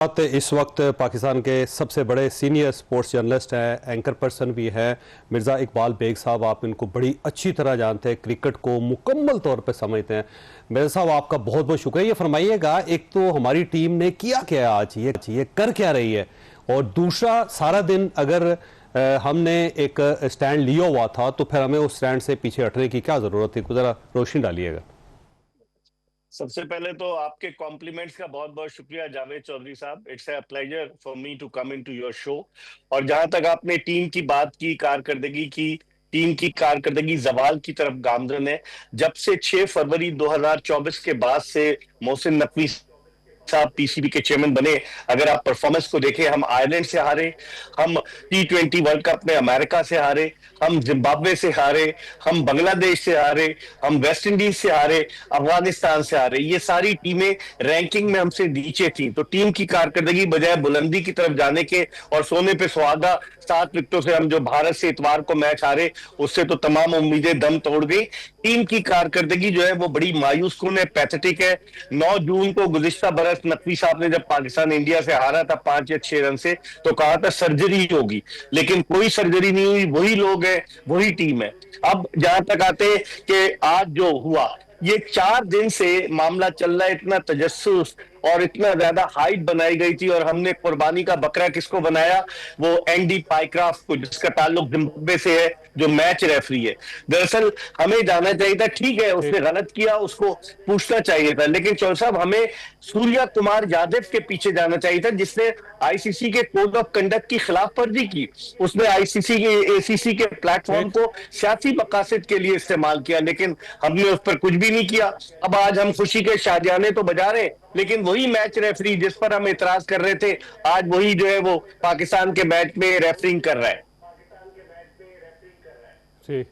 इस वक्त पाकिस्तान के सबसे बड़े सीनियर स्पोर्ट्स जर्नलिस्ट हैं, एंकर पर्सन भी हैं मिर्ज़ा इकबाल बेग साहब। आप इनको बड़ी अच्छी तरह जानते हैं, क्रिकेट को मुकम्मल तौर पे समझते हैं। मिर्ज़ा साहब, आपका बहुत बहुत शुक्रिया। ये फरमाइएगा, एक तो हमारी टीम ने किया क्या आज, ये कर क्या रही है, और दूसरा सारा दिन अगर हमने एक स्टैंड लिया हुआ था तो फिर हमें उस स्टैंड से पीछे हटने की क्या ज़रूरत थी, ज़रा रोशनी डालिएगा। सबसे पहले तो आपके कॉम्प्लीमेंट्स का बहुत बहुत शुक्रिया जावेद चौधरी साहब। It's a pleasure for me to come into your show. और जहां तक आपने टीम की बात की, कारकर्दगी की, टीम की कारकर्दगी जवाल की तरफ गामजन है। जब से 6 फरवरी 2024 के बाद से मोहसिन नकवी साहब पीसीबी के चेयरमैन बने, अगर आप परफॉर्मेंस को देखें, हम आयरलैंड से हारे, हम T20 वर्ल्ड कप में अमेरिका से हारे, हम जिम्बाब्वे से हारे, हम बांग्लादेश से हारे, हम वेस्ट इंडीज से हारे, अफगानिस्तान से हारे। ये सारी टीमें रैंकिंग में हमसे नीचे थी। तो टीम की कारकर्दगी बजाय बुलंदी की तरफ जाने के और सोने पे सुहागा 7 विकेटों से हम जो भारत से इतवार को मैच हारे, उससे तो तमाम उम्मीदें दम तोड़ गई। टीम की कारकर्दगी जो है वो बड़ी मायूस कुन है, पैथेटिक है। 9 जून को गुज़िश्ता बरस नकवी साहब ने जब पाकिस्तान इंडिया से हारा था 5 या 6 रन से, तो कहा था सर्जरी होगी, लेकिन कोई सर्जरी नहीं हुई। वही लोग हैं, वही टीम है। अब जहां तक आते हैं कि आज जो हुआ, ये 4 दिन से मामला चल रहा है। इतना तजस्सुस और इतना ज्यादा हाइट बनाई गई थी, और हमने कुर्बानी का बकरा किसको बनाया? वो एंडी पाइक्राफ्ट को, जिसका ताल्लुक जिम्बाब्वे से है, जो मैच रेफरी है। दरअसल हमें जाना चाहिए था, ठीक है उसने गलत किया, उसको पूछना चाहिए था, लेकिन चौधरी साहब हमें सूर्या कुमार यादव के पीछे जाना चाहिए था, जिसने आईसीसी के कोड ऑफ कंडक्ट की खिलाफ वर्जी की। उसने आईसीसी के एसीसी के प्लेटफॉर्म को सियासी मकासद के लिए इस्तेमाल किया, लेकिन हमने उस पर कुछ भी नहीं किया। अब आज हम खुशी के शादियाने तो बजा रहे हैं, लेकिन वही मैच रेफरी जिस पर हम इतराज कर रहे थे, आज वही जो है वो पाकिस्तान के मैच में रेफरिंग कर रहा है। जी,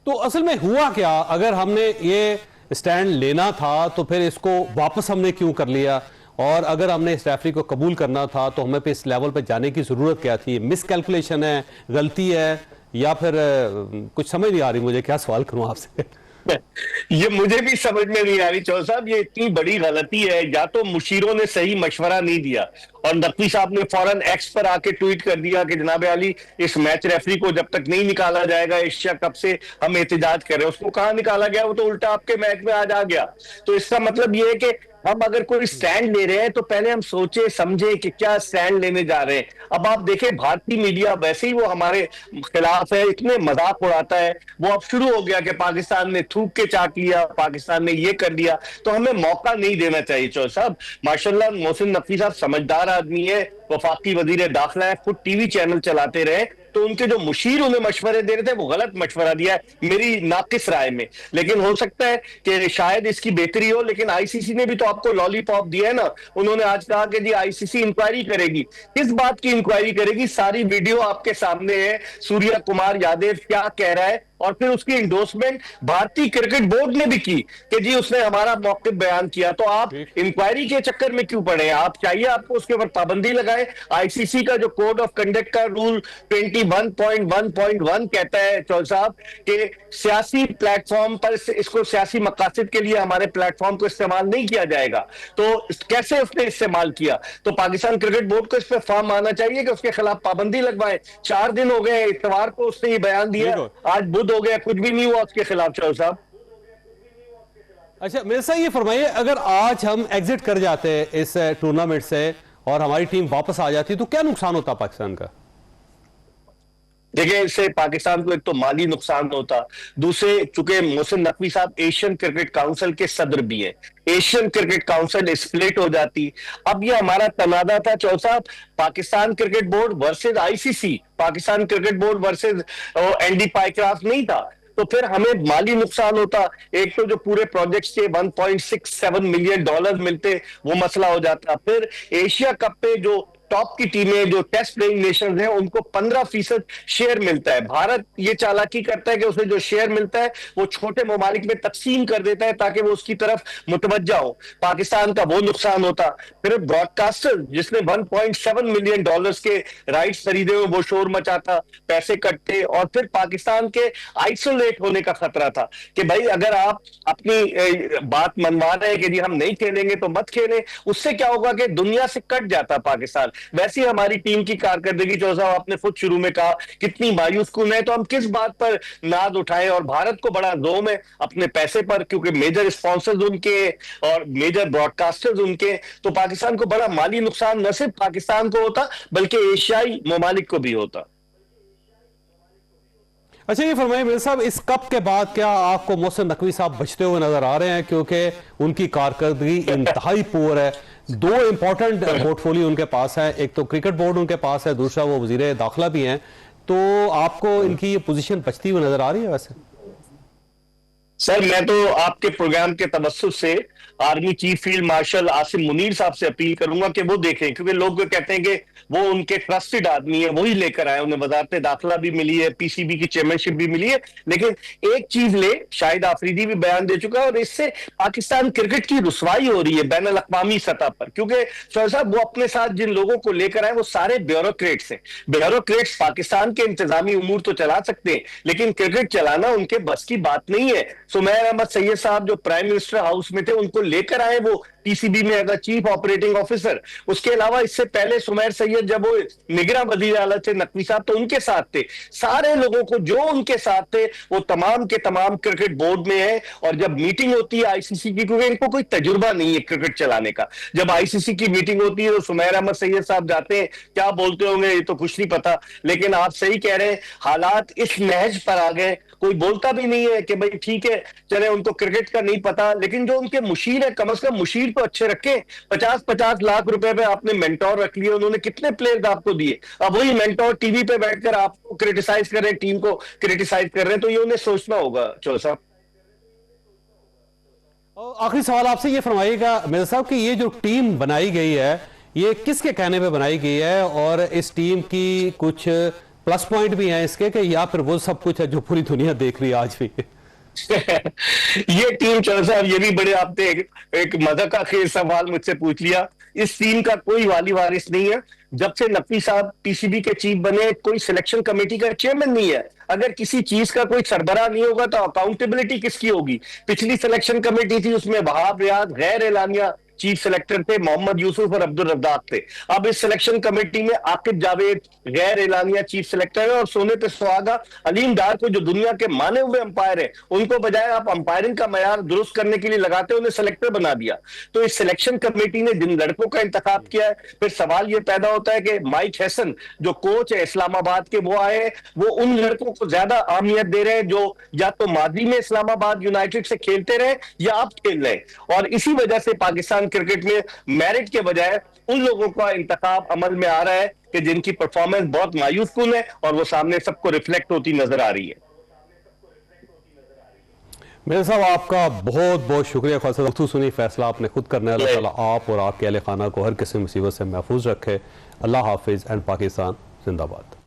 तो असल में हुआ क्या? अगर हमने ये स्टैंड लेना था तो फिर इसको वापस हमने क्यों कर लिया, और अगर हमने इस रेफरी को कबूल करना था तो हमें पे इस लेवल पे जाने की जरूरत क्या थी? मिस कैलकुलेशन है, गलती है, या फिर कुछ समझ नहीं आ रही मुझे क्या सवाल करूं आपसे। ये मुझे भी समझ में नहीं आ रही चौधरी साहब, ये इतनी बड़ी गलती है। या तो मुशीरों ने सही मशवरा नहीं दिया, और नकवी साहब ने फौरन एक्स पर आके ट्वीट कर दिया कि जनाब अली, इस मैच रेफरी को जब तक नहीं निकाला जाएगा एशिया कप से, हम एहतजाज कर रहे हैं। उसको कहां निकाला गया? वो तो उल्टा आपके मैच में आज आ गया। तो इसका मतलब ये है कि हम अगर कोई स्टैंड ले रहे हैं तो पहले हम सोचे समझे कि क्या स्टैंड लेने जा रहे हैं। अब आप देखें, भारतीय मीडिया वैसे ही वो हमारे खिलाफ है, इतने मजाक उड़ाता है। वो अब शुरू हो गया कि पाकिस्तान ने थूक के चाट लिया, पाकिस्तान ने ये कर लिया। तो हमें मौका नहीं देना चाहिए चौधरी साहब। माशाल्लाह मोहसिन नकवी साहब समझदार आदमी है, वफाकी वजीर दाखिला है, खुद टीवी चैनल चलाते रहे, तो उनके जो मुशीर उन्हें मशवरे दे रहे थे वो गलत मशवरा दिया है, मेरी नाकिस राय में। लेकिन हो सकता है कि शायद इसकी बेहतरी हो। लेकिन आईसीसी ने भी तो आपको लॉलीपॉप दिया है ना। उन्होंने आज कहा कि जी आईसीसी इंक्वायरी करेगी। किस बात की इंक्वायरी करेगी? सारी वीडियो आपके सामने है, सूर्या कुमार यादव क्या कह रहा है, और फिर उसकी इंडोर्समेंट भारतीय क्रिकेट बोर्ड ने भी की कि जी उसने हमारा मौक़िफ़ बयान किया। तो आप इंक्वायरी के चक्कर में क्यों पड़े? आप चाहिए आपको उसके ऊपर पाबंदी लगाए। आईसीसी का जो कोड ऑफ कंडक्ट का रूल 21.1.1 कहता है चौधरी साहब कि सियासी प्लेटफॉर्म पर इसको सियासी मकासद के लिए हमारे प्लेटफॉर्म को इस्तेमाल नहीं किया जाएगा। तो कैसे उसने इस्तेमाल किया? तो पाकिस्तान क्रिकेट बोर्ड को इस पर फॉर्म आना चाहिए कि उसके खिलाफ पाबंदी लगवाए। 4 दिन हो गए, इतवार को उसने ये बयान दिया, आज बुध हो गया, कुछ भी नहीं हुआ उसके खिलाफ चौधरी साहब। अच्छा, मेरे से ये फरमाइए, अगर आज हम एग्जिट कर जाते इस टूर्नामेंट से और हमारी टीम वापस आ जाती तो क्या नुकसान होता पाकिस्तान का? देखिए, इससे पाकिस्तान को एक तो माली नुकसान होता, दूसरे चूंकि मोहसिन नकवी साहब एशियन क्रिकेट काउंसिल के सदर भी हैं, एशियन क्रिकेट काउंसिल स्प्लिट हो जाती। अब ये हमारा तनाजा था चौधरी साहब, Pakistan cricket board versus ICC, Pakistan cricket board versus Andy Pycroft नहीं था। तो फिर हमें माली नुकसान होता। एक तो जो पूरे प्रोजेक्ट से $1.67 मिलियन मिलते, वो मसला हो जाता। फिर एशिया कप पे जो टॉप की टीमें जो टेस्ट प्लेइंग नेशन हैं उनको 15% शेयर मिलता है। भारत ये चालाकी करता है कि उसे जो शेयर मिलता है वो छोटे ममालिक में तकसीम कर देता है ताकि वो उसकी तरफ मुतवज्जा हो। पाकिस्तान का वो नुकसान होता। फिर ब्रॉडकास्टर जिसने $1.7 मिलियन के राइट्स खरीदे हुए वो शोर मचाता, पैसे कटते, और फिर पाकिस्तान के आइसोलेट होने का खतरा था कि भाई अगर आप अपनी बात मनवा रहे हैं कि जी हम नहीं खेलेंगे तो मत खेलें, उससे क्या होगा कि दुनिया से कट जाता पाकिस्तान। वैसे ही हमारी टीम की कारकर्दगी, जो साहब आपने खुद शुरू में कहा कितनी मायूस कुन है, तो हम किस बात पर नाज उठाएं। और भारत को बड़ा जोम है अपने पैसे पर, क्योंकि मेजर स्पॉन्सर्स उनके और मेजर ब्रॉडकास्टर्स उनके, तो पाकिस्तान को बड़ा माली नुकसान न सिर्फ पाकिस्तान को होता बल्कि एशियाई ममालिक को भी होता। अच्छा, ये फरमाइए मिर्जा साहब, इस कप के बाद क्या आपको मोहसिन नकवी साहब बचते हुए नजर आ रहे हैं? क्योंकि उनकी कारकर्दगी इंतहाई पुअर है। दो इंपॉर्टेंट पोर्टफोलियो उनके पास है, एक तो क्रिकेट बोर्ड उनके पास है, दूसरा वो वजीर दाखिला भी हैं। तो आपको इनकी ये पोजीशन बचती हुई नजर आ रही है? वैसे सर, मैं तो आपके प्रोग्राम के तवज्जुह से army chief field marshal Asim Munir साहब से अपील करूंगा कि वो देखें, क्योंकि लोग कहते हैं कि वो उनके ट्रस्टेड आदमी है, वही लेकर आए, उन्हें वजारत दाखिला भी मिली है, पीसीबी की चेयरमैनशिप भी मिली है, लेकिन एक चीज ले, शाहिद आफरीदी भी बयान दे चुका है, और इससे पाकिस्तान क्रिकेट की रुसवाई हो रही है बैन अल-अक़वामी सतह पर। क्योंकि शोहर साहब वो अपने साथ जिन लोगों को लेकर आए वो सारे ब्यूरोक्रेट्स हैं। ब्यूरोक्रेट्स पाकिस्तान के इंतजामी उमूर तो चला सकते हैं, लेकिन क्रिकेट चलाना उनके बस की बात नहीं है। सुमैर अहमद सैयद साहब जो प्राइम मिनिस्टर हाउस में थे, उनको लेकर आए वो पीसीबी में एज चीफ ऑपरेटिंग ऑफिसर। उसके अलावा इससे पहले सुमैर सैयद जब वो निगरां वजीर आला थे नकवी साहब, तो उनके साथ थे। सारे लोगों को जो उनके साथ थे वो तमाम के तमाम क्रिकेट बोर्ड में है। और जब मीटिंग होती है आईसीसी की, क्योंकि इनको कोई तजुर्बा नहीं है क्रिकेट चलाने का, जब आईसीसी की मीटिंग होती है तो सुमैर अहमद सैयद साहब जाते हैं। क्या बोलते होंगे ये तो कुछ नहीं पता, लेकिन आप सही कह रहे हैं, हालात इस नहज पर आ गए, कोई बोलता भी नहीं है कि भाई ठीक है चले, उनको क्रिकेट का नहीं पता। लेकिन जो उनके मुशीर है, कम से कम मुशीर तो अच्छे रखे। 50-50 लाख रुपए पे आपने मेंटोर रख लिए, उन्होंने कितने प्लेयर्स आपको दिए, अब वही मेंटोर टीवी पे बैठकर आपको क्रिटिसाइज कर रहे हैं, टीम को क्रिटिसाइज कर रहे हैं, तो ये उन्हें सोचना होगा। चौधरी साहब, आखिरी सवाल आपसे ये फरमाइएगा मिर्जा साहब कि ये जो टीम बनाई गई है ये किसके कहने पे बनाई गई है, और इस टीम की कुछ प्लस पॉइंट भी हैं इसके, कि या फिर वो सब कुछ है जो पूरी दुनिया देख रही है आज भी? ये टीम, चलो साहब, ये भी बड़े आपने एक मजाक का खेल सवाल मुझसे पूछ लिया। इस टीम का कोई वाली वारिस नहीं है। जब से नकवी साहब पीसीबी के चीफ बने, कोई सिलेक्शन कमेटी का चेयरमैन नहीं है। अगर किसी चीज का कोई सरबराह नहीं होगा तो अकाउंटेबिलिटी किसकी होगी? पिछली सिलेक्शन कमेटी थी, उसमें वहाब रियाज गैर एलानिया चीफ सिलेक्टर थे, मोहम्मद यूसुफ और अब्दुल रज्जाक थे। अब इस सिलेक्शन कमेटी में आकिब जावेद गैर एलानिया चीफ सिलेक्टर है, और सोने पे सुहागा अलीम डार को, जो दुनिया के माने हुए अंपायर है, उनको बजाय आप अंपायरिंग का मयार दुरुस्त करने के लिए लगाते, उन्हें सिलेक्टर बना दिया। तो इस सिलेक्शन कमेटी ने जिन लड़कों का इंतखाब किया है, फिर सवाल यह पैदा होता है कि माइक हैसन जो कोच है इस्लामाबाद के, वो आए, वो उन लड़कों को ज्यादा अहमियत दे रहे हैं जो या तो माजी में इस्लामाबाद यूनाइटेड से खेलते रहे या आप खेल रहे, और इसी वजह से पाकिस्तान क्रिकेट में मेरिट के बजाय उन लोगों का इंतखाब अमल में आ रहा है कि जिनकी परफॉर्मेंस बहुत मायूस कुन है, और वो सामने सबको रिफ्लेक्ट होती नजर आ रही है। मेरे साहब, आपका बहुत बहुत शुक्रिया। खासा वक्त सुनी फैसला आपने खुद करना है। अल्लाह ताला आप और आपके अहले खाना को हर किस्म मुसीबत से महफूज रखे। अल्लाह हाफिज एंड पाकिस्तान जिंदाबाद।